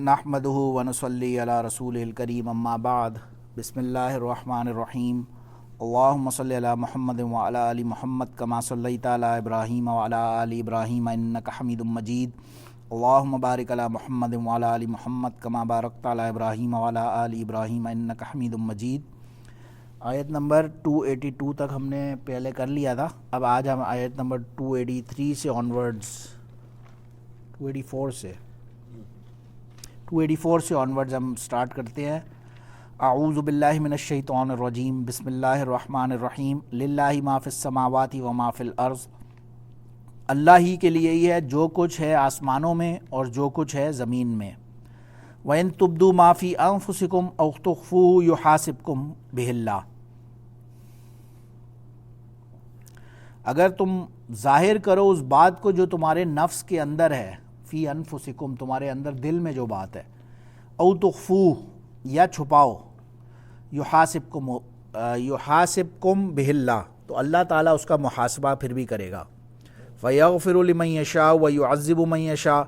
نحمدہ ونصلی علی رسولہ الکریم اما بعد بسم اللہ الرحمن الرحیم اللہم صلی علی محمد وعلی آل محمد کما صلیت علی ابراہیم وعلی آل ابراہیم انک حمید مجید اللہم بارک علی محمد وعلی آل محمد کما بارکت علی ابراہیم وعلی آل ابراہیم انک حمید مجید۔ آیت نمبر 282 تک ہم نے پہلے کر لیا تھا، اب آج ہم آیت نمبر 283 سے آنورڈز 284 سے آنورڈز ہم سٹارٹ کرتے ہیں۔ اعوذ باللہ من الشیطان الرجیم، بسم اللہ الرحمن الرحیم۔ للہ ما فی السماوات و ما فی الارض، اللہ ہی کے لیے ہی ہے جو کچھ ہے آسمانوں میں اور جو کچھ ہے زمین میں۔ وَإِن تُبْدُوا مَا فِي أَنفُسِكُمْ أَوْ تُخْفُوهُ يُحَاسِبْكُم بِهِ اللَّهُ، اگر تم ظاہر کرو اس بات کو جو تمہارے نفس کے اندر ہے، فی انفسکم تمہارے اندر دل میں جو بات ہے، او تخفوہ یا چھپاؤ، یحاسبکم بہ اللہ تو اللہ تعالیٰ اس کا محاسبہ پھر بھی کرے گا۔ فیغفر لمن یشاء ویعذب من یشاء،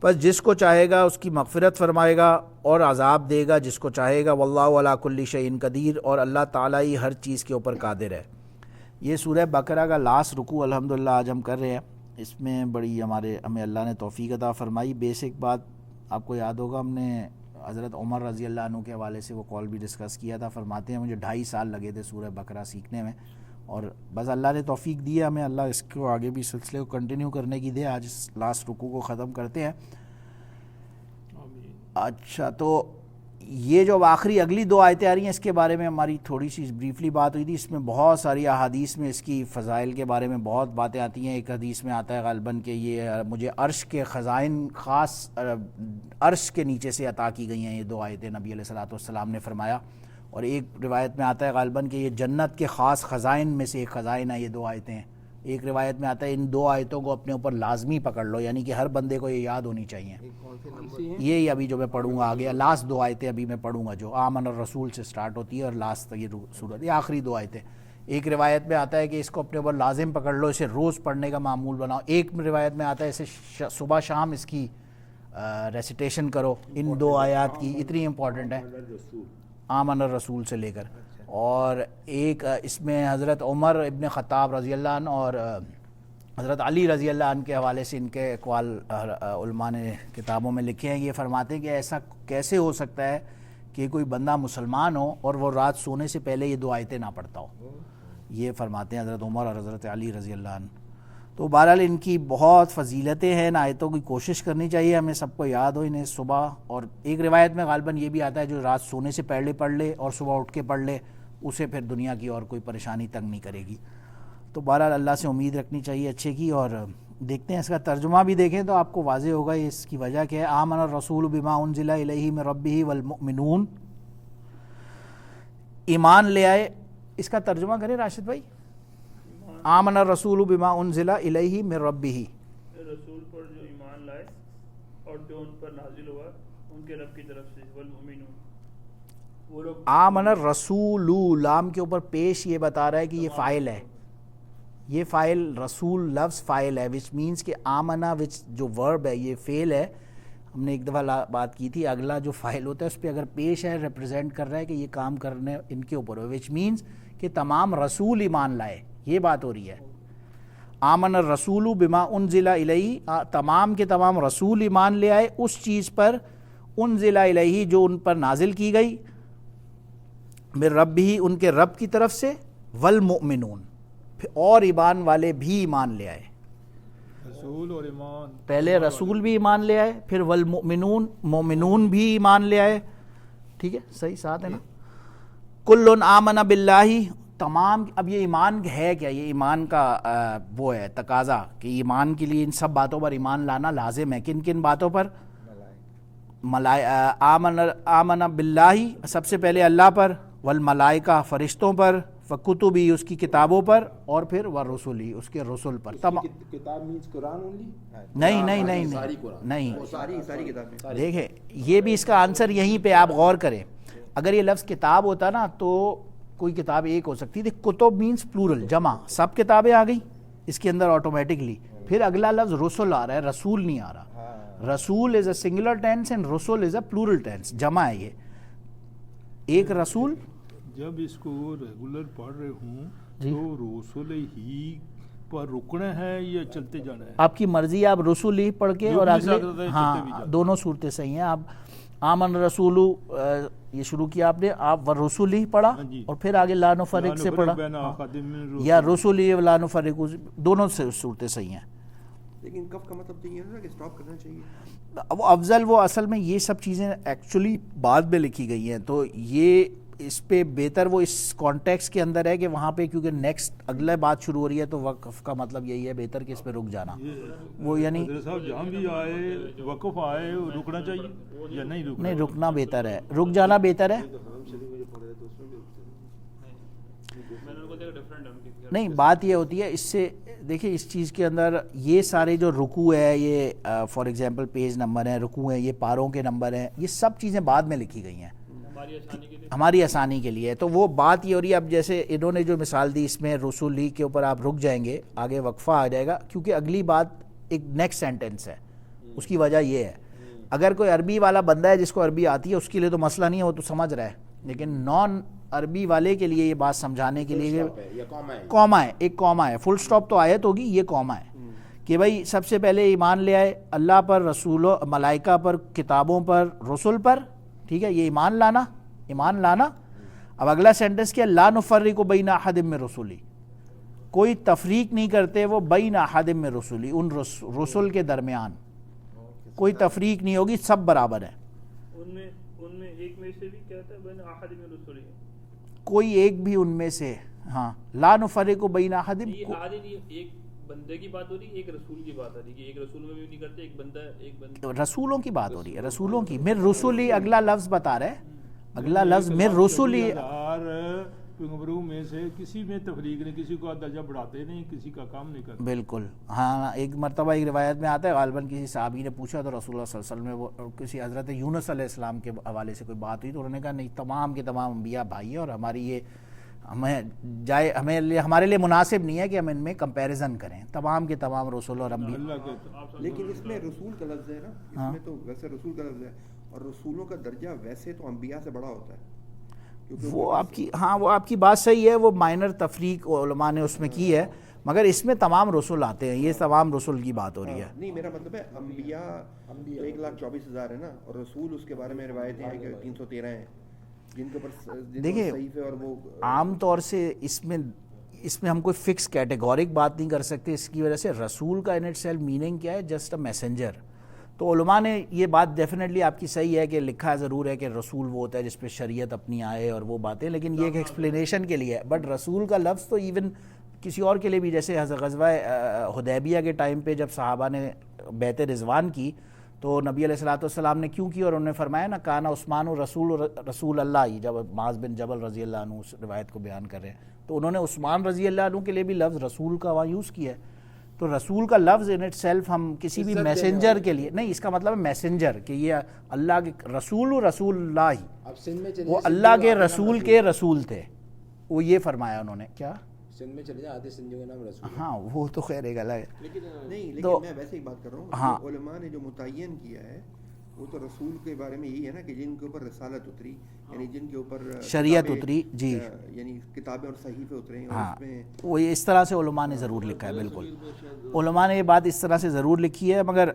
پس جس کو چاہے گا اس کی مغفرت فرمائے گا اور عذاب دے گا جس کو چاہے گا۔ واللہ علی کل شیء قدیر، اور اللہ تعالیٰ ہی ہر چیز کے اوپر قادر ہے۔ یہ سورہ بقرہ کا لاسٹ رکوع الحمدللہ آج ہم کر رہے ہیں۔ اس میں بڑی ہمیں اللہ نے توفیق عطا فرمائی۔ بیسک بات آپ کو یاد ہوگا، ہم نے حضرت عمر رضی اللہ عنہ کے حوالے سے وہ کال بھی ڈسکس کیا تھا۔ فرماتے ہیں مجھے 2.5 سال لگے تھے سورہ بقرہ سیکھنے میں، اور بس اللہ نے توفیق دی ہے ہمیں، اللہ اس کو آگے بھی سلسلے کو کنٹینیو کرنے کی دے۔ آج اس لاسٹ رکوع کو ختم کرتے ہیں۔ اچھا، تو یہ جو آخری اگلی 2 آیتیں آ رہی ہیں اس کے بارے میں ہماری تھوڑی سی بریفلی بات ہوئی تھی۔ اس میں بہت ساری احادیث میں اس کی فضائل کے بارے میں بہت باتیں آتی ہیں۔ ایک حدیث میں آتا ہے غالباً کہ یہ مجھے عرش کے خزائن خاص عرش کے نیچے سے عطا کی گئی ہیں یہ 2 آیتیں، نبی علیہ الصلوۃ والسلام نے فرمایا۔ اور ایک روایت میں آتا ہے غالباً کہ یہ جنت کے خاص خزائن میں سے ایک خزائن ہے یہ 2 آیتیں۔ ایک روایت میں آتا ہے ان 2 آیتوں کو اپنے اوپر لازمی پکڑ لو، یعنی کہ ہر بندے کو یہ یاد ہونی چاہیے۔ یہ ابھی جو میں پڑھوں گا آگے، لاسٹ 2 آیتیں ابھی میں پڑھوں گا جو آمن الرسول سے سٹارٹ ہوتی ہے اور لاسٹ تک یہ سورت، یہ آخری 2 آیتیں۔ ایک روایت میں آتا ہے کہ اس کو اپنے اوپر لازم پکڑ لو، اسے روز پڑھنے کا معمول بناؤ۔ ایک روایت میں آتا ہے اسے صبح شام اس کی ریسیٹیشن کرو۔ ان 2 آیات کی اتنی امپورٹنٹ ہے، آمن الرسول سے لے کر۔ اور ایک اس میں حضرت عمر ابن خطاب رضی اللہ عنہ اور حضرت علی رضی اللہ عنہ کے حوالے سے ان کے اقوال علماء نے کتابوں میں لکھے ہیں۔ یہ فرماتے ہیں کہ ایسا کیسے ہو سکتا ہے کہ کوئی بندہ مسلمان ہو اور وہ رات سونے سے پہلے یہ 2 آیتیں نہ پڑھتا ہو۔ یہ فرماتے ہیں حضرت عمر اور حضرت علی رضی اللہ عنہ۔ تو بہرحال ان کی بہت فضیلتیں ہیں، ان آیتوں کی کوشش کرنی چاہیے ہمیں سب کو یاد ہو انہیں صبح۔ اور ایک روایت میں غالباً یہ بھی آتا ہے جو رات سونے سے پہلے پڑھ لے اور صبح اٹھ کے پڑھ لے، اسے پھر دنیا کی اور کوئی پریشانی تنگ نہیں کرے گی۔ تو بہرحال اللہ سے امید رکھنی چاہیے اچھے کی۔ اور دیکھتے ہیں اس کا ترجمہ بھی دیکھیں تو آپ کو واضح ہوگا اس کی وجہ کیا ہے۔ آمن الرسول بما انزل الیہ من ربہ والمؤمنون، ایمان لے آئے۔ اس کا ترجمہ کریں راشد بھائی۔ آمن الرسول بما انزل الیہ من ربہ، رسول پر جو ایمان لائے اور جو ان پر نازل ہوا ان کے رب کی طرف سے، والمؤمنون وہ لوگ۔ آمن الرسول، لام کے اوپر پیش یہ بتا رہا ہے کہ یہ فاعل ہے، یہ فاعل رسول لفظ فاعل ہے، وچ مینس کہ آمنا وچ جو ورب ہے یہ فعل ہے۔ ہم نے ایک دفعہ بات کی تھی، اگلا جو فاعل ہوتا ہے اس پہ اگر پیش ہے ریپرزینٹ کر رہا ہے کہ یہ کام کرنے ان کے اوپر ہو، وچ مینس کہ تمام رسول ایمان لائے، یہ بات ہو رہی ہے۔ آمن الرسول بما انزل الیہ، تمام کے تمام رسول ایمان لے آئے اس چیز پر، انزل الیہ جو ان پر نازل کی گئی، من ربہ ان کے رب کی طرف سے، والمؤمنون اور ایمان والے بھی ایمان لے آئے۔ رسول اور ایمان، پہلے رسول بھی ایمان لے آئے، پھر والمؤمنون مومنون بھی ایمان لے آئے۔ ٹھیک ہے، صحیح ساتھ ہے نا۔ کل آمن باللہ، تمام۔ اب یہ ایمان ہے کیا؟ یہ ایمان کا وہ ہے تقاضا کہ ایمان کے لیے ان سب باتوں پر ایمان لانا لازم ہے۔ کن کن باتوں پر؟ آمن باللہ سب سے پہلے اللہ پر، والملائکہ فرشتوں پر، فکتبی اس کی کتابوں پر، اور پھر ورسولی اس کے رسول پر۔ کتاب مینس قرآن اونلی؟ نہیں، دیکھیں یہ بھی اس کا آنسر یہیں پہ آپ غور کریں۔ اگر یہ لفظ کتاب ہوتا نا تو کوئی کتاب ایک ہو سکتی تھی، کتب مینس پلورل، جمع، سب کتابیں آ گئی اس کے اندر آٹومیٹکلی۔ پھر اگلا لفظ رسول آ رہا ہے، رسول نہیں آ رہا۔ رسول از اے سنگولر ٹینس اینڈ رسول از اے پلورل ٹینس، جمع ہے یہ. ایک رسول جب اس کو ریگولر پڑھ رہے ہوں جی تو رسول ہی پر رکنا ہے یا چلتے جانا ہے؟ آپ کی مرضی، آپ رسول ہی پڑھ کے جو اور بھی اگلے، ساتھ ہوتا ہے چلتے بھی ہاں جاتے دونوں صورتیں صحیح ہیں. آپ آمن رسول یہ شروع کیا آپ نے، آپ رسول ہی پڑھا ہاں جی. اور پھر آگے لا نفرق سے پڑھا، بین احد من رسل. یا رسول ہی لا نفرق، دونوں سے صورتیں صحیح ہیں. لیکن کف کا مطلب تو یہ ہے نا کہ سٹاپ کرنا چاہیے. وہ افضل، وہ اصل میں یہ سب چیزیں ایکچولی بعد میں لکھی گئی ہیں، تو یہ اس پہ بہتر وہ اس کانٹیکس کے اندر ہے کہ وہاں پہ کیونکہ نیکسٹ اگلا بات شروع ہو رہی ہے تو وقف کا مطلب یہی ہے بہتر کہ اس پہ رک جانا. وہ یعنی حضرت صاحب جہاں بھی آئے وقف آئے رکنا چاہیے یا نہیں رکنا؟ نہیں، رکنا بہتر ہے، رک جانا بہتر ہے. نہیں، بات یہ ہوتی ہے اس سے، دیکھیں اس چیز کے اندر یہ سارے جو رکوع ہے، یہ فار ایگزامپل پیج نمبر ہیں، رکوع ہیں، یہ پاروں کے نمبر ہیں، یہ سب چیزیں بعد میں لکھی گئی ہیں ہماری آسانی کے لیے. تو وہ بات یہ ہو رہی ہے، اب جیسے انہوں نے جو مثال دی اس میں رسول ہی کے اوپر آپ رک جائیں گے، آگے وقفہ آ جائے گا کیونکہ اگلی بات ایک نیکسٹ سینٹنس ہے. اس کی وجہ یہ ہے اگر کوئی عربی والا بندہ ہے جس کو عربی آتی ہے اس کے لیے تو مسئلہ نہیں ہے، وہ تو سمجھ رہا ہے، لیکن نان عربی والے کے لیے یہ بات سمجھانے کے لیے کوما ہے، ایک کوما ہے، فل سٹاپ تو آیت ہوگی، یہ کوما ہے کہ بھائی سب سے پہلے ایمان لے آئے اللہ پر، رسولوں، ملائکہ پر، کتابوں پر، رسول پر، ٹھیک ہے، یہ ایمان لانا. اب اگلا سینٹنس کیا، لا نفرق بین احد من رسولی، کوئی تفریق نہیں کرتے وہ بین احد من رسولی، ان رسول کے درمیان کوئی تفریق نہیں ہوگی، سب برابر ہیں. ان میں ایک میں سے بھی کہتا ہے بین احد من رسولی، کوئی ایک بھی ان میں سے، ہاں لا نفرق بین احد، ایک بندے کی بات ہو رہی ہے، ایک رسول کی بات ہو رہی ہے کہ ایک رسول میں بھی نہیں کرتے، ایک بندہ رسولوں کی بات ہو رہی ہے، رسولوں کی. مر رسولی اگلا لفظ بتا رہے، اگلا لفظ مر رسولی. پیغمبروں میں سے کسی میں تفریق نہیں، کسی کو درجہ بڑھاتے نہیں، کسی کا کام نہیں کرتے. بالکل ہاں. ایک مرتبہ ایک روایت میں آتا ہے غالباً کسی صحابی نے پوچھا تو رسول اللہ صلی اللہ علیہ وسلم میں وہ کسی حضرت یونس علیہ السلام کے حوالے سے کوئی بات ہوئی تو انہوں نے کہا نہیں، تمام کے تمام انبیاء بھائی ہیں اور ہماری یہ ہمارے لیے مناسب نہیں ہے کہ ہم ان میں کمپیریزن کریں، تمام کے تمام رسول اور انبیاء. لیکن اس میں رسول کا لفظ ہے نا، اس میں تو ویسے رسول کا لفظ ہے، اور رسولوں کا درجہ ویسے تو انبیاء سے بڑا ہوتا ہے. وہ آپ کی بات صحیح ہے، وہ مائنر تفریق علماء نے اس میں کی ہے، مگر اس میں تمام رسول آتے ہیں، یہ تمام رسول کی بات ہو رہی ہے. نہیں، میرا مطلب ہے انبیاء 1,24,000 ہے نا، اور رسول اس کے بارے میں روایتیں ہیں کہ 313 ہیں جن کے اوپر دیکھیں صحیفے اور وہ عام طور سے اس میں ہم کوئی فکس کیٹیگورک بات نہیں کر سکتے. اس کی وجہ سے رسول کا ان اٹ سیلف میننگ کیا ہے، جسٹ اے میسنجر. تو علماء نے یہ بات ڈیفینیٹلی آپ کی صحیح ہے کہ لکھا ضرور ہے کہ رسول وہ ہوتا ہے جس پہ شریعت اپنی آئے اور وہ باتیں، لیکن یہ ایک ایکسپلینیشن کے لیے ہے. بٹ رسول کا لفظ تو ایون کسی اور کے لیے بھی، جیسے غزوہ حدیبیہ کے ٹائم پہ جب صحابہ نے بیعت رضوان کی تو نبی علیہ الصلوۃ والسلام نے کیوں کی، اور انہوں نے فرمایا نا کانا عثمان رسول اللہ ہی، جب معاذ بن جبل رضی اللہ عنہ اس روایت کو بیان کر رہے ہیں تو انہوں نے عثمان رضی اللہ عنہ کے لیے بھی لفظ رسول کا وہاں یوز کیا ہے. تو رسول کا لفظ ان اٹ سیلف ہم کسی بھی میسنجر کے لیے نہیں، اس کا مطلب ہے میسنجر کہ یہ اللہ کے رسول اللہ ہی، وہ اللہ کے رسول کے رسول تھے، وہ یہ فرمایا انہوں نے. کیا سندھ میں چلے جائیں، آدھے سندھیوں کا نام رسول. ہاں وہ تو خیر ایک الگ ہے. نہیں، لیکن میں ویسے ہی بات کر رہا ہوں. ہاں علماء نے جو متعین کیا ہے وہ تو رسول کے بارے میں یہی ہے نا کہ جن کے اوپر رسالت اتری، یعنی جن کے اوپر شریعت اتری، جی یعنی کتابیں اور صحیفے اترے ہیں. ہاں وہ اس طرح سے علماء نے ضرور لکھا ہے. بالکل علماء نے یہ بات اس طرح سے ضرور لکھی ہے، مگر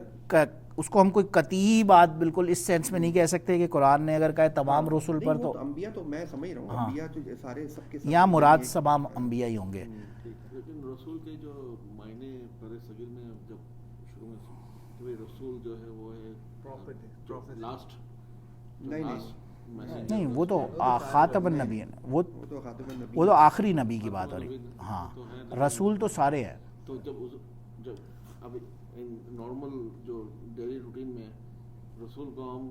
اس کو ہم کوئی قطعی بات بالکل اس سینس میں نہیں کہہ سکتے کہ قرآن نے اگر کہا تمام رسول پر تو انبیاء تو میں سمجھ رہا ہوں انبیاء تو سارے سب کے یہاں مراد تمام انبیاء ہی ہوں گے. لیکن رسول کے جو معنی پر صغیر میں جب شروع میں کہ رسول جو ہے وہ ہے لاسٹ، نہیں وہ تو خاتم النبی ہے، وہ تو آخری نبی کی بات ہو رہی. ہاں رسول تو سارے ہیں. تو جب اب نارمل جو ڈیلی روٹین میں رسول کو ہم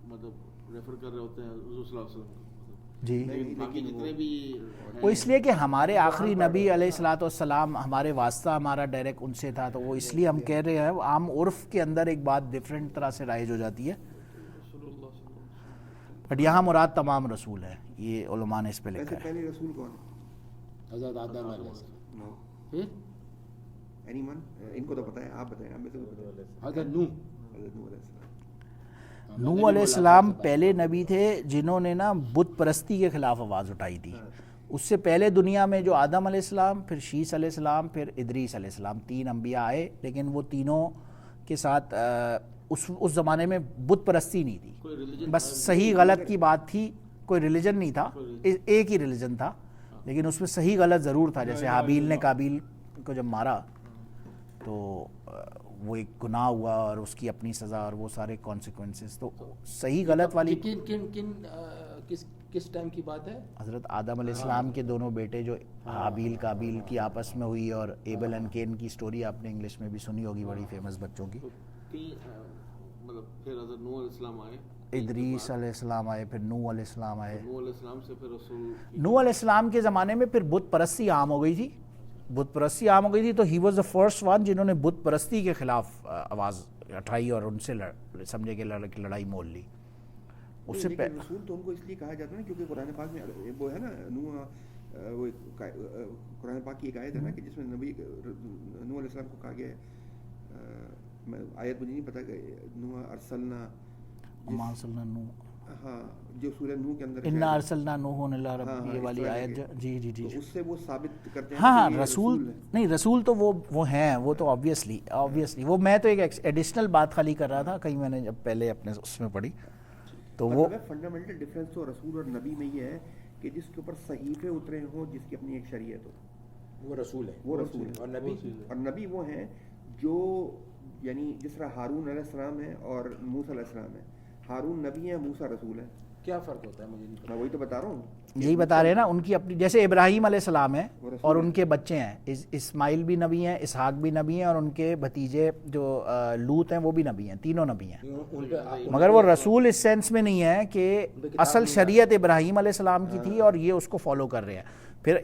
مطلب ریفر کر رہے ہوتے ہیں حضور صلی اللہ علیہ وسلم جی، باقی جتنے بھی وہ اس لیے کہ ہمارے آخری نبی علیہ الصلوۃ والسلام ہمارے واسطہ ہمارا ڈائریکٹ ان سے تھا، تو وہ اس لیے ہم کہہ رہے ہیں. عام عرف کے اندر ایک بات ڈفرینٹ طرح سے رائج ہو جاتی ہے، بٹ یہاں مراد تمام رسول ہے، یہ علماء نے اس پہ لکھا ہے. پہلے رسول کون ہے؟ حضرت آدم علیہ السلام. اینی ون ان کو تو پتہ ہے، آپ بتائیں. آپ میں سے حضرت نوح नूह अलैहिस्सलाम पहले नबी थे जिन्होंने ना बुत परस्ती के ख़िलाफ़ आवाज़ उठाई थी। उससे पहले दुनिया में जो आदम अलैहिस्सलाम, फिर शीस अलैहिस्सलाम, फिर इदरीस अलैहिस्सलाम, 3 अंबिया आए, लेकिन वो तीनों के साथ उस ज़माने में बुत परस्ती नहीं थी, बस सही गलत की बात थी, कोई रिलीजन नहीं था, एक ही रिलीजन था, लेकिन उसमें सही गलत ज़रूर था। जैसे हाबील ने काबिल को जब मारा तो वो एक गुनाह हुआ और उसकी अपनी सज़ा और वो सारे कॉन्सिक्वेंसेस, तो सही गलत वाली किस टाइम की बात है? हज़रत आदम अलैहिस्सलाम के दोनों बेटे जो हाबील काबिल की आपस में हुई, और एबल एंड केन की स्टोरी आपने इंग्लिश में भी सुनी होगी, बड़ी फेमस बच्चों की। मतलब फिर हज़रत नूह अलैहिस्सलाम आए, इदरीस अलैहिस्सलाम आए, फिर नूह अलैहिस्सलाम आए। नूह अलैहिस्सलाम से फिर रसूल, नूह अलैहिस्सलाम के ज़माने में फिर बुत परस्ती आम हो गई थी, बुत परस्ती आम हो गई थी, तो he was the first one जिन्होंने बुत परस्ती के ख़िलाफ़ आवाज़ उठाई और उनसे समझे कि लड़ाई मोल ली। उससे रसूल तो उनको इसलिए कहा जाता है ना क्योंकि कुरान पाक में वो है ना, नूह वो कुरान पाक की एक आयत है ना कि जिसमें नबी नूह अलैहिस्सलाम को कहा गया है, मैं आयत मुझे नहीं पता, नूह अरसलना, हाँ जो सूरह नूह के अंदर इन्ना अरसलना नूहन इला रब्बी, ये वाली आयत जी जी जी, तो उससे वो साबित करते हैं। हाँ रसूल नहीं, रसूल तो वो हैं, वो तो ऑब्वियसली वो, मैं तो एक एडिशनल बात खाली कर रहा था, कहीं मैंने जब पहले अपने उसमें पढ़ी तो वो फंडामेंटल डिफरेंस तो रसूल और नबी में ये है कि जिसके ऊपर सहीफे उतरे हों, जिसकी अपनी एक शरीयत हो, वो रसूल है, वो रसूल है। और नबी वो हैं जो, यानी जिस तरह हारून अलैहिस्सलाम है और मूसा अलैहिस्सलाम है, हारून नबी है, मूसा रसूल है। क्या फ़र्क होता है मुझे नहीं पता। मैं वही तो बता रहा हूँ, यही बता रहे हैं ना, उनकी अपनी, जैसे इब्राहीम अलैहिस्सलाम है और उनके बच्चे हैं, इस्माइल भी नबी हैं, इसहाक भी नबी हैं, और उनके भतीजे जो लूत हैं वो भी नबी हैं, तीनों नबी हैं। मगर वो रसूल इस सेंस में नहीं है कि असल शरीयत इब्राहीम अलैहिस्सलाम की थी और ये उसको फॉलो कर रहे हैं। फिर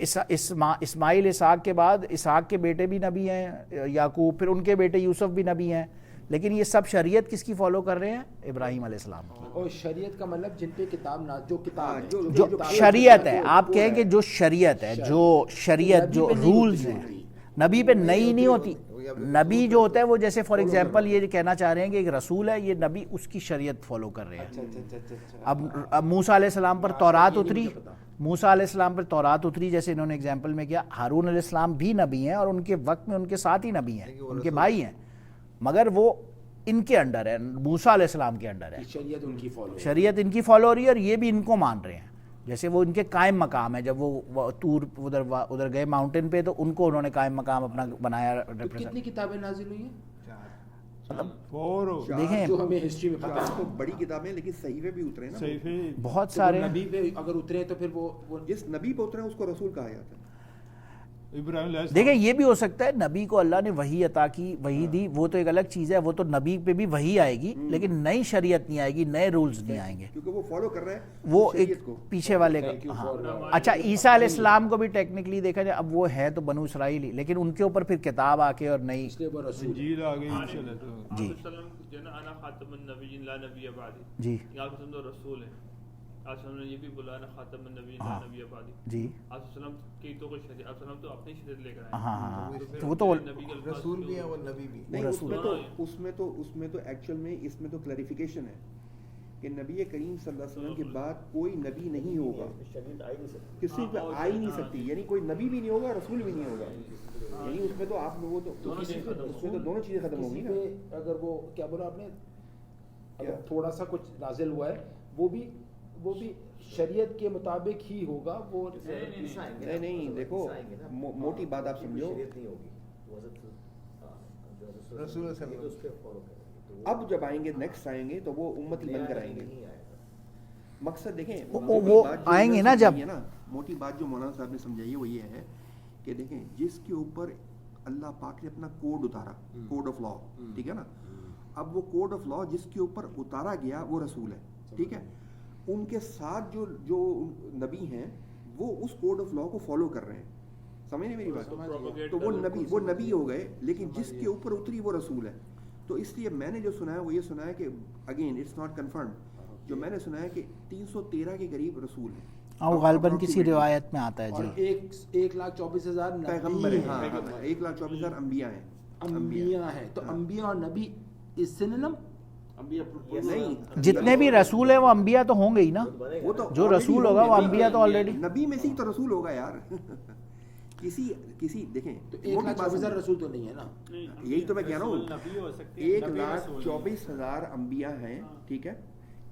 इस्माइल इसहाक के बाद इसहाक के बेटे भी नबी हैं, याकूब, फिर उनके बेटे यूसुफ भी नबी हैं, लेकिन ये सब शरीयत किसकी फॉलो कर रहे हैं? इब्राहीम अलैहिस्सलाम की। और शरीयत का मतलब जिन पे किताब ना, जो किताब है, जो शरीयत है, आप कहेंगे जो शरीयत है, जो शरीयत जो रूल्स हैं, नबी पे नई नहीं होती। नबी जो होता है वो, जैसे फॉर एग्जांपल ये कहना चाह रहे हैं कि एक रसूल है, ये नबी उसकी शरीयत फॉलो कर रहे हैं। अब मूसा अलैहिस्सलाम पर तौरात उतरी, मूसा अलैहिस्सलाम पर तौरात उतरी, जैसे इन्होंने एग्जांपल में किया। हारून अलैहिस्सलाम भी नबी हैं और उनके वक्त में उनके साथ ही नबी हैं, उनके भाई हैं, मगर वो इनके अंडर है, मूसा अलैहिस्सलाम के अंडर है, शरीयत उनकी फॉलो, शरीयत इनकी फॉलो हो रही है, और ये भी इनको मान रहे हैं। जैसे वो इनके कायम मकाम है, जब वो तूर उधर गए माउंटेन पे, तो उनको उन्होंने कायम मकाम अपना बनाया। तो कितनी किताबें नाजिल हुई हैं? देखें, जो हमें हिस्ट्री में पता है, तो बड़ी किताबें, लेकिन सहीफे भी उतरे ना, सहीफे बहुत तो सारे नबी पे अगर उतरे तो फिर वो जिस नबी पे उतरे उसको रसूल कहा जाता है। इब्राहिम देखें, ये भी हो सकता है नबी को अल्लाह ने वही अता की, वही दी, वो तो एक अलग चीज़ है, वो तो नबी पे भी वही आएगी, लेकिन नई शरीयत नहीं आएगी, नए रूल्स नहीं आएंगे, क्योंकि वो फॉलो कर रहे हैं वो शरीयत एक को। पीछे वाले का। हाँ, अच्छा, ईसा अलैहिस्सलाम को भी टेक्निकली देखा जाए, अब वो है तो बनु इसराइली, लेकिन उनके ऊपर फिर किताब आके और नई इंजील आ गई जी अना खातमुन नबिय्यीन ला नबिय्य बादी, जी आप तो रसूल हैं। आप ने ये भी बोला ना खातमुन नबिय्यीन ला नबिय्य बादी जी, आप की तो कोई शरीयत, आप तो अपनी शरीयत लेकर आए। हाँ, फिर वो तो नबी के अल्फाज रसूल भी है और नबी भी। नहीं, रसूल। उसमें तो एक्चुअल में इसमें तो क्लैरिफिकेशन है कि नबी करीम सल्लल्लाहु अलैहि वसल्लम के बाद कोई नबी नहीं होगा, किसी पे आ ही नहीं सकती, यानी कोई नबी भी नहीं होगा, रसूल भी नहीं होगा, यानी उसमें तो आप लोगों तो उसमें तो दोनों चीजें खत्म होंगी ना। अगर वो क्या बोला आपने, अगर थोड़ा सा कुछ नाजिल हुआ है, वो भी शरीयत के मुताबिक ही होगा। वो नहीं, देखो मोटी बात आप समझो, अब जब आएंगे नेक्स्ट आएंगे तो वो उम्मती बनकर आएंगे। मकसद देखें, वो आएंगे ना जब, मोटी बात जो मौलाना साहब ने समझाई है वो ये है कि देखें, जिसके ऊपर अल्लाह पाक ने अपना कोड उतारा, कोड ऑफ लॉ, ठीक है ना, अब वो कोड ऑफ लॉ जिसके ऊपर उतारा गया वो रसूल है, ठीक है। उनके साथ जो नबी हैं वो उस कोड ऑफ लॉ को फॉलो कर रहे हैं, समझ नहीं मेरी बात, तो वो नबी हो गए, लेकिन जिसके ऊपर उतरी वो रसूल है। तो इसलिए मैंने जो सुना है वो ये सुना है कि अगेन इट्स नॉट कंफर्म, जो मैंने सुना है कि 313 के करीब रसूल हैं, वो गालिबन किसी रिवायत में आता है जी। 1,24,000 पैगंबर हैं, हाँ, 1,24,000 अंबिया हैं, अंबिया हैं, तो अंबिया और नबी इस सिनोनिम नहीं, जितने भी रसूल हैं वो अंबिया तो होंगे ही ना, वो तो जो already रसूल होगा वो होंगे। अंबिया तो ऑलरेडी। नबी में से ही तो रसूल होगा यार। किसी देखें तो मोटी बात 1,24,000 समझो। रसूल तो नहीं है ना। यही तो मैं कह रहा हूँ, नबी हो सकते हैं, नबी रसूल नहीं। 1,24,000 अंबिया हैं, ठीक है।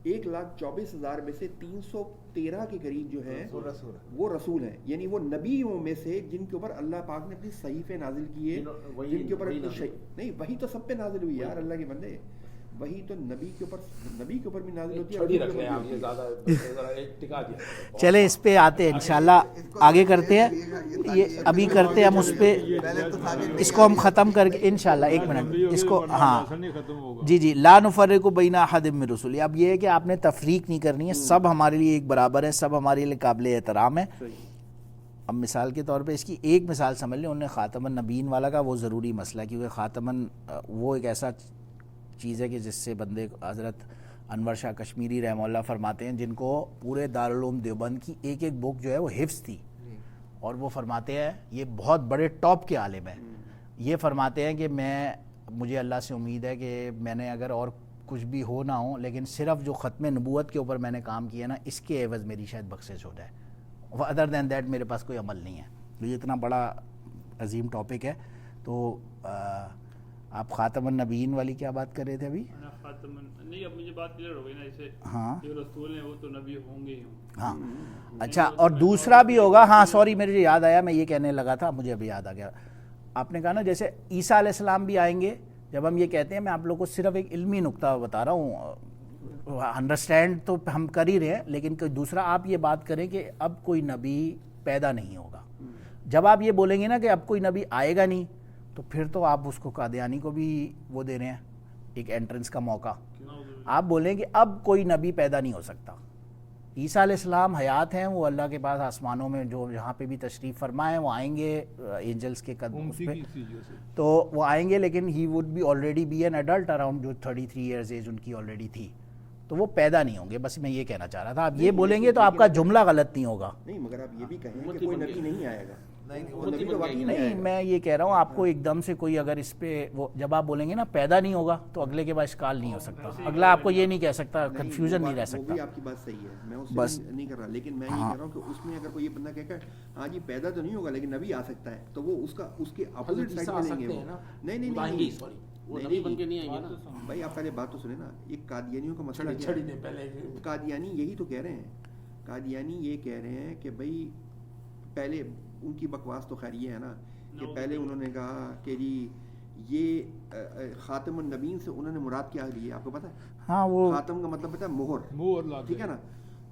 1,24,000 में से 313 के करीब जो है वो रसूल है। वो रसूल है, यानी वो नबियों में से जिनके ऊपर अल्लाह पाक ने अपनी सहीफे नाजिल किए, जिनके ऊपर नहीं वही तो सब पे नाजिल हुई यार अल्लाह के बंदे, वही तो नबी के ऊपर भी नाजिल होती है। छड़ी रख लें आप, ये ज़्यादा ज़रा एक टिका दिया। चले इस पे आते हैं इंशाल्लाह, आगे करते हैं ये, अभी करते हैं हम उस पे, इसको हम ख़त्म करके इंशाल्लाह। एक मिनट इसको, हाँ खत्म होगा। जी जी, ला नुफर्रिकु बैना अहदिम मिन रुसुली। अब ये है कि आपने तफरीक नहीं करनी है, सब हमारे लिए एक बराबर है, सब हमारे लिए काबिल एहतराम है। अब मिसाल के तौर पे इसकी एक मिसाल समझ लें, उन्हें ख़ातमन नबीन वाला का वो ज़रूरी मसला, क्योंकि ख़ातमन वो एक ऐसा चीज़ है कि जिससे बंदे को, हज़रत अनवर शाह कश्मीरी रहमतुल्लाह फरमाते हैं, जिनको पूरे दारुल उलूम देवबंद की एक एक बुक जो है वो हिफ्ज़ थी, और वो फरमाते हैं, ये बहुत बड़े टॉप के आलिम हैं, ये फरमाते हैं कि मुझे अल्लाह से उम्मीद है कि मैंने अगर और कुछ भी हो ना हो, लेकिन सिर्फ जो ख़त्म नबूवत के ऊपर मैंने काम किया ना, इसके एवज़ मेरी शायद बख्शिश हो जाए, अदर दैन दैट मेरे पास कोई अमल नहीं है। तो ये इतना बड़ा अजीम टॉपिक है। तो आप ख़ातमुन नबीयीन वाली क्या बात कर रहे थे अभी? नहीं, अब मुझे बात क्लियर हो गई ना, जैसे हाँ जो रसूल हैं वो तो नबी होंगे ही होंगे। हाँ अच्छा, और दूसरा भी होगा, हाँ सॉरी मेरे याद आया, मैं ये कहने लगा था, मुझे अभी याद आ गया। आपने कहा ना जैसे ईसा अलैहिस्सलाम भी आएंगे, जब हम ये कहते हैं, मैं आप लोग को सिर्फ एक इल्मी नुक्ता बता रहा हूँ, अंडरस्टैंड तो हम कर ही रहे हैं, लेकिन कोई दूसरा आप ये बात करें कि अब कोई नबी पैदा नहीं होगा, जब आप ये बोलेंगे ना कि अब कोई नबी आएगा नहीं, तो फिर तो आप उसको कादियानी को भी वो दे रहे हैं एक एंट्रेंस का मौका। आप बोलें कि अब कोई नबी पैदा नहीं हो सकता, ईसा अलैहिस्सलाम हयात हैं, वो अल्लाह के पास आसमानों में जो जहाँ पे भी तशरीफ़ फरमाएं वो आएंगे एंजल्स के कदम उस पे, तो वो आएंगे, लेकिन he would be already be an adult around, जो 33 ईयर्स एज उनकी ऑलरेडी थी, तो वो पैदा नहीं होंगे। बस मैं ये कहना चाह रहा था, आप ये बोलेंगे तो आपका जुमला गलत नहीं होगा। नहीं, मगर आप ये भी कहें कि कोई नबी नहीं आएगा, वो नबी तो वाकई नहीं, आएगा। मैं ये कह रहा हूँ आपको एकदम से कोई अगर इस पे वो, जब आप बोलेंगे ना पैदा नहीं होगा, तो अगले के बाद इश्काल नहीं हो सकता, अगला आपको ये नहीं कह सकता, कंफ्यूजन नहीं रह वो भी सकता। आपकी बात सही है, मैं उससे बस। नहीं कर रहा, लेकिन मैं ये कह रहा हूँ कि उसमें अगर कोई ये बंदा कहकर हाँ जी पैदा तो नहीं होगा लेकिन नबी आ सकता है, तो वो उसके अपोजिट साइड में लेंगे वो। नहीं नहीं नहीं, सॉरी, वो नबी बन के नहीं आएंगे ना भाई आप पहले बात तो सुने ना, ये कादियानियों का मसला क्या छड़ी है? दे पहले। कादियानी यही तो कह रहे हैं, कादियानी ये कह रहे हैं कि भाई पहले उनकी बकवास तो खैर ये है ना कि पहले उन्होंने कहा कि जी ये खातमुन नबीन से उन्होंने मुराद क्या ली है आपको पता है? हाँ वो खातम का मतलब पता है मोहर, मोहर लगा, ठीक है ना।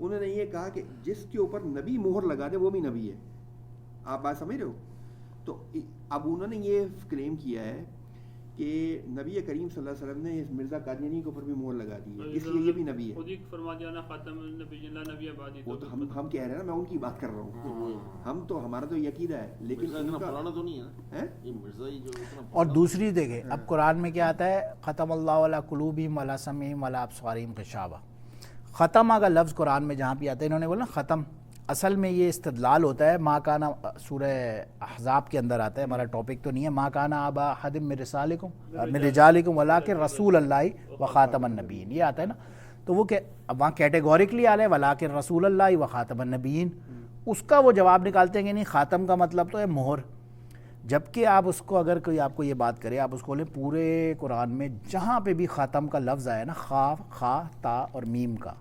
उन्होंने ये कहा कि जिसके ऊपर नबी मोहर लगा दे वो भी नबी है। आप बात समझ रहे हो? तो अब उन्होंने ये क्लेम किया है कि नबी करीम सल्लल्लाहु अलैहि वसल्लम ने इस मिर्ज़ा कादियानी के ऊपर भी मोहर लगा दी है, इसलिए ये भी नबी है। खुद ही फरमा दिया ना, खातमुन नबिय्यीन ला नबी आबादी। वो तो हम कह रहे हैं ना, मैं उनकी बात कर रहा हूँ, हम तो हमारा तो यकीदा है, लेकिन मिर्जा इतना उनका पुराना तो नहीं है ना, है ये मिर्जा ही जो इतना और दूसरी देखें, अब कुरान में क्या आता है, ख़तमल्लाहु अला कुलूबिहिम वला समीहिम वला अब्सारिहिम ग़िशावा। ख़त्म का लफ्ज़ कुरान में जहाँ भी आता है, इन्होंने बोला ख़त्म, असल में ये इस्तदलाल होता है, माँ काना सूरह अहज़ाब के अंदर आता है, हमारा टॉपिक तो नहीं है, माँ काना आबा हदिम मिन रिजालिकुम वलाकिन रसूल अल्लाहि व ख़ातमन नबीयीन, ये आता है ना। तो वो वहाँ कैटेगोरिकली आ रहा है वलाकिन रसूल अल्लाहि व ख़ातमन नबीयीन, उसका वो जवाब निकालते हैं कि नहीं ख़ातम का मतलब तो है मोहर, जबकि आप उसको अगर कोई आपको ये बात करे, आप उसको बोलें पूरे कुरान में जहाँ पे भी ख़ातम का लफ्ज़ आया ना, खा ता और मीम का,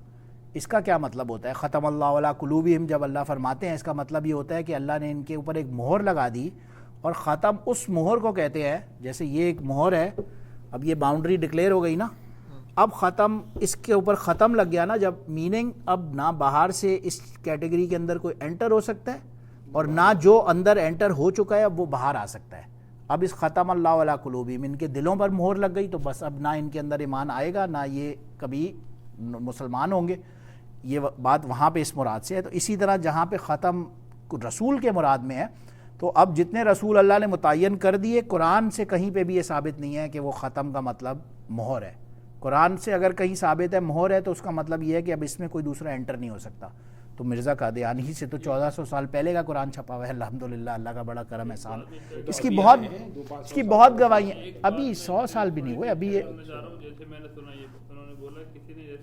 इसका क्या मतलब होता है? ख़तमल्लाहु अला कुलूबिहिम जब अल्लाह फरमाते हैं, इसका मतलब ये होता है कि अल्लाह ने इनके ऊपर एक मोहर लगा दी, और ख़त्म उस मोहर को कहते हैं, जैसे ये एक मोहर है, अब ये बाउंड्री डिक्लेयर हो गई ना, अब ख़त्म इसके ऊपर ख़त्म लग गया ना, जब मीनिंग अब ना बाहर से इस कैटेगरी के अंदर कोई एंटर हो सकता है, और ना जो अंदर एंटर हो चुका है अब वो बाहर आ सकता है। अब इस ख़तमल्लाहु अला कुलूबिहिम, इनके दिलों पर मोहर लग गई, तो बस अब ना इनके अंदर ईमान आएगा, ना ये कभी मुसलमान होंगे। ये बात वहाँ पे इस मुराद से है। तो इसी तरह जहाँ पे ख़त्म रसूल के मुराद में है, तो अब जितने रसूल अल्लाह ने मुतय्यन कर दिए, कुरान से कहीं पे भी ये साबित नहीं है कि वो ख़त्म का मतलब मोहर है। कुरान से अगर कहीं साबित है मोहर है, तो उसका मतलब ये है कि अब इसमें कोई दूसरा एंटर नहीं हो सकता। तो मिर्ज़ा कादियानी से तो 1400 साल पहले का कुरान छपा हुआ है, अल्हम्दुलिल्लाह, अल्लाह का बड़ा करम एहसान, इसकी बहुत गवाहियाँ, अभी 100 साल भी नहीं हुए, अभी ये जैसे मैंने सुना, ये उन्होंने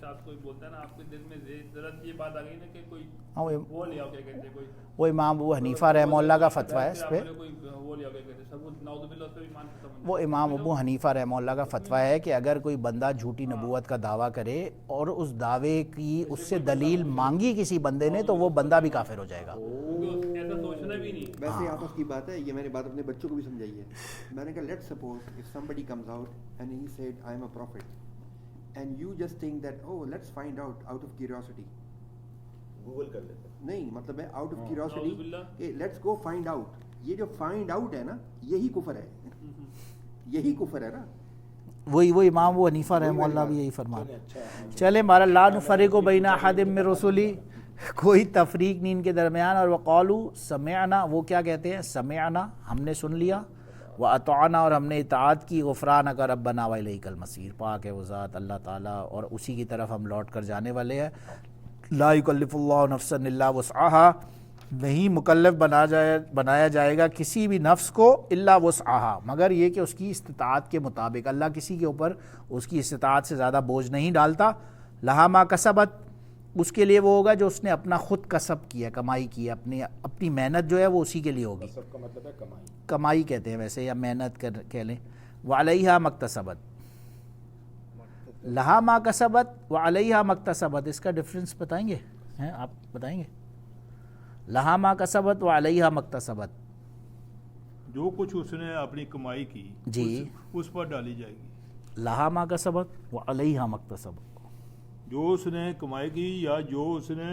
साथ कोई बोलता है ना, आपके दिल में जरा ये बात आ गई ना कि कोई हाँ वो ले आओ, क्या कहते हैं, कोई वो इमाम अबू हनीफा रहमहुल्लाह का फतवा है इस पे, कोई वो ले आओ, क्या कहते हैं, सब नाउजुबिल्लाह से ईमान खत्म हो वो इमाम अबू हनीफा रहमहुल्लाह का फतवा है कि अगर कोई बंदा झूठी नबूवत का दावा करे और उस दावे की उससे दलील मांगी किसी बंदे ने, तो वो बंदा भी काफिर हो जाएगा। जाए, ऐसा सोचना भी नहीं। वैसे आपस की बात है, ये मैंने बात अपने बच्चों को भी समझाई है। मैंने कहा let's suppose if somebody comes out and he said I am a profit and you just think that oh let's find out of curiosity, Google कर लेते हैं। नहीं मतलब है आउट ऑफ क्यूरियोसिटी नाउजुबिल्लाह। कि लेट्स गो फाइंड आउट। ये जो find out है ना, यही कुफर है, यही कुफर है ना। वही वो इमाम वो हनीफा रहमहुल्लाह भी यही फरमा रहे। अच्छा, चले हमारा ला नुफर्रिकु बैना अहदिम मिन रुसुली, कोई तफरीक नहीं इनके दरमियान। और वक़ालू समिअना, वो क्या कहते हैं, समिअना हमने सुन लिया, व अतअना और हमने इताअत की, गुफ़रानक रब्बना व इलैकल मसीर, पाक है वो ज़ात अल्लाह ताला और उसी की तरफ हम लौट कर जाने वाले हैं। ला युकल्लिफुल्लाहु नफ्सन इल्ला वुस्अहा, नहीं मुकल्लफ बनाया जाएगा किसी भी नफ्स को इल्ला वुस्अहा, मगर ये कि उसकी इस्तिताअत के मुताबिक। अल्लाह किसी के ऊपर उसकी इस्तिताअत से ज़्यादा बोझ नहीं डालता। लहा मा कसबत, उसके लिए वो होगा जो उसने अपना खुद कसब किया, कमाई की, अपनी मेहनत जो है वो उसी के लिए होगी। सबका मतलब है कमाई, कमाई कहते हैं वैसे, या मेहनत कर कह लें। व अलैहा मक्तसबत, लहा मा कसबत व अलैहा मक्तसबत, इसका डिफरेंस बताएंगे, हैं आप बताएंगे? लहा मा कसबत व अलैहा मक्तसबत, जो कुछ उसने अपनी कमाई की जी, उस पर डाली जाएगी। लहा मा कसबत व अलैहा मक्तसबत, जो उसने कमाई की या जो उसने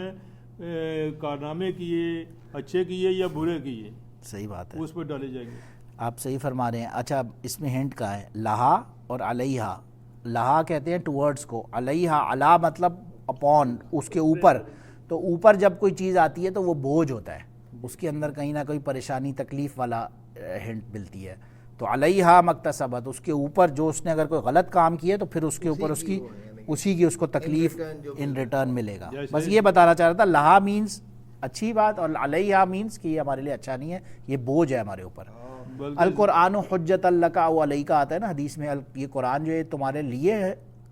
कारनामे किए, अच्छे किए या बुरे किए, सही बात है, उस पर डाले जाएंगे। आप सही फरमा रहे हैं। अच्छा, इसमें हिंट का है, लहा और अलैहा। लहा कहते हैं टुवर्ड्स को, अलैहा अला मतलब अपॉन, उसके ऊपर। तो ऊपर जब कोई चीज़ आती है तो वो बोझ होता है, उसके अंदर कहीं ना कोई परेशानी तकलीफ़ वाला हिंट मिलती है। तो अलैहा मक्तसबत, उसके ऊपर जो उसने अगर कोई गलत काम किया तो फिर उसके ऊपर उसकी उसी की उसको तकलीफ इन रिटर्न मिलेगा। बस ये बताना चाह रहा था। लहा मीन्स अच्छी बात और अलैहा मीन्स कि ये हमारे लिए अच्छा नहीं है, ये बोझ है हमारे ऊपर। अल कुरान हुज्जत लका व अलैका आता है ना हदीस में, ये कुरान जो है तुम्हारे लिए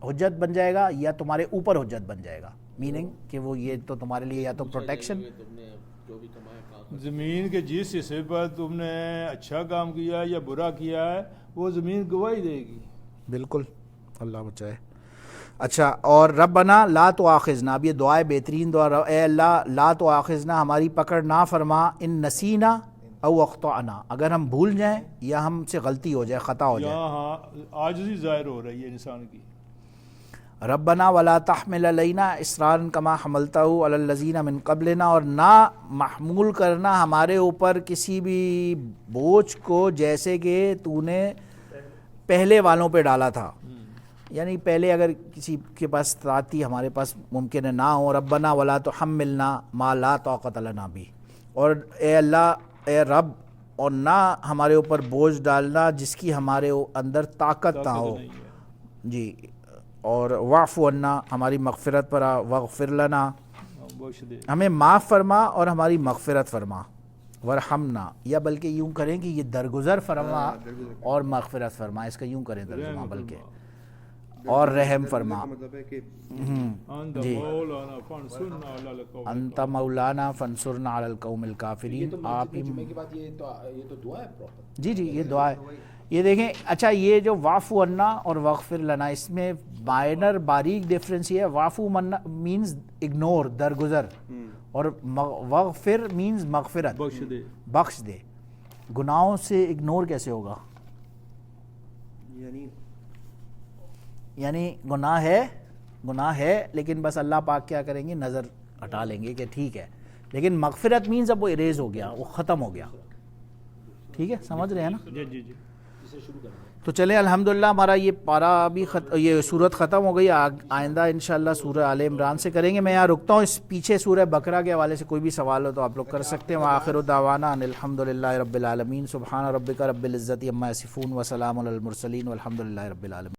हुज्जत बन जाएगा या तुम्हारे ऊपर हुज्जत बन जाएगा। मीनिंग कि वो ये तो तुम्हारे लिए या तो प्रोटेक्शन, तुमने जो भी कमाया काम ज़मीन के जिस हिस्से पर तुमने अच्छा काम किया या बुरा किया है वो ज़मीन गवाही देगी। बिल्कुल, अल्लाह बचाए। अच्छा, और रब्बना ला तो आखिजना, अब ये दुआए बेहतरीन दुआ, ए अल्लाह ला तो आखिजना, हमारी पकड़ ना फरमा, इन नसीना औ अख्ताना, अगर हम भूल जाएं या हमसे गलती हो जाए, ख़ता हो जाए। यहाँ आजिज़ी ज़ाहिर हो रही है इंसान की। रब्बना वला तहमिल अलैना इसरारन कमा हमलतहु अलल लज़ीना मिन क़ब्लिना, और ना महमूल करना हमारे ऊपर किसी भी बोझ को जैसे कि तूने पहले वालों पे डाला था। यानी पहले अगर किसी के पास इस्तात थी, हमारे पास मुमकिन है ना हो। रब्बना वला तुहम्मिलना मा ला ताक़त लना भी, और ए अल्लाह ए रब, और ना हमारे ऊपर बोझ डालना जिसकी हमारे अंदर ताकत ना हो जी। और वाफ़ु अन्ना, हमारी मग़फ़िरत पर आ, वग़फ़िर लना, हमें माफ़ फरमा और हमारी मग़फ़िरत फरमा। वरहमना, या बल्कि यूँ करें कि ये दरगुज़र फरमा और मग़फ़िरत फरमा, इसका यूँ करें तर्जुमा, बल्कि और रहम फरमा। मतलब है कि जी, अंत मौलाना फंसुरना अलल कौमिल ये काफिरीन, तो आप मस्जिद ही। में जुमे के बाद ये तो दुआ है प्रॉपर। जी जी, ये दुआ है। ये देखें, अच्छा ये जो वाफ़ु अन्ना और वग़फ़िर लना, इसमें माइनर बारीक डिफरेंस ये है। वाफ़ु मन्ना मीन्स इग्नोर, दरगुज़र, और वग़फ़िर मीन्स मग़फ़िरत, बख्श दे। गुनाहों से इग्नोर कैसे होगा? यानी गुनाह है लेकिन बस अल्लाह पाक क्या करेंगे, नज़र हटा लेंगे कि ठीक है। लेकिन मग़फ़िरत मीन्स अब वो इरेज़ हो गया, वो ख़त्म हो गया। ठीक है, समझ रहे हैं ना? जी जी जी। तो चले अल्हम्दुलिल्लाह, हमारा ये पारा अभी ये सूरत ख़त्म हो गई। आइंदा इंशाअल्लाह सूरह आले इमरान से करेंगे। मैं यहाँ रुकता हूँ। इस पीछे सूरह बकरा के हवाले से कोई भी सवाल हो तो आप लोग कर सकते हैं। व आखिरु दावाना अनिल हम्दुलिल्लाहि रब्बिल आलमीन, सुब्हान रब्बिका रब्बिल इज़्ज़ति अम्मा यसिफून व सलामुन अलल मुरसलीन वल्हम्दुलिल्लाहि रब्बिल आलमीन।